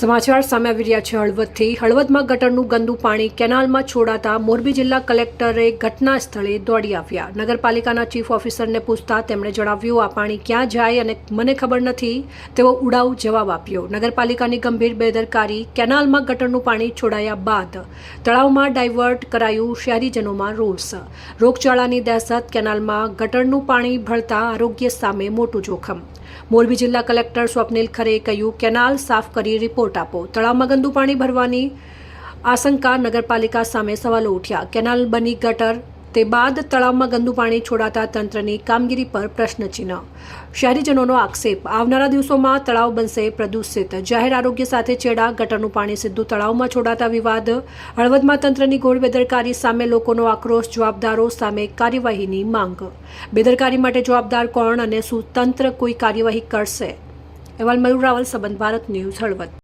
સમાચાર સામે આવી રહ્યા છે હળવદથી। હળવદમાં ગટરનું ગંદુ પાણી કેનાલમાં છોડાતા મોરબી જિલ્લા કલેક્ટરે ઘટના સ્થળે દોડી આવ્યા। નગરપાલિકાના ચીફ ઓફિસરને પૂછતા તેમણે જણાવ્યું, આ પાણી ક્યાં જાય અને મને ખબર નથી તેવો ઉડાઉ જવાબ આપ્યો। નગરપાલિકાની ગંભીર બેદરકારી। કેનાલમાં ગટરનું પાણી છોડાયા બાદ તળાવમાં ડાયવર્ટ કરાયું। શહેરીજનોમાં રોષ। રોગચાળાની દહેશત। કેનાલમાં ગટરનું પાણી ભળતા આરોગ્ય સામે મોટું જોખમ। મોરબી જિલ્લા કલેક્ટર સ્વપ્નિલ ખરેએ કહ્યું, કેનાલ સાફ કરી રિપોર્ટ આપો। તળાવમાં ગંદુ પાણી ભરવાની આશંકા। નગરપાલિકા સામે સવાલો ઉઠ્યા। કેનાલ બની ગટર તે બાદ તળાવમાં ગંદુ પાણી છોડાતા તંત્રની કામગીરી પર પ્રશ્નચિહ્ન। શહેરીજનોનો આક્ષેપ, આવનારા દિવસોમાં તળાવ બનશે પ્રદૂષિત। જાહેર આરોગ્ય સાથે ચેડા। ગટરનું પાણી સીધું તળાવમાં છોડાતા વિવાદ। હળવદમાં તંત્રની ઘોર બેદરકારી સામે લોકોનો આક્રોશ। જવાબદારો સામે કાર્યવાહીની માંગ। બેદરકારી માટે જવાબદાર કોણ અને શું તંત્ર કોઈ કાર્યવાહી કરશે? અહેવાલ મયુર રાવલ, સંબંધ ભારત ન્યૂઝ, હળવદ।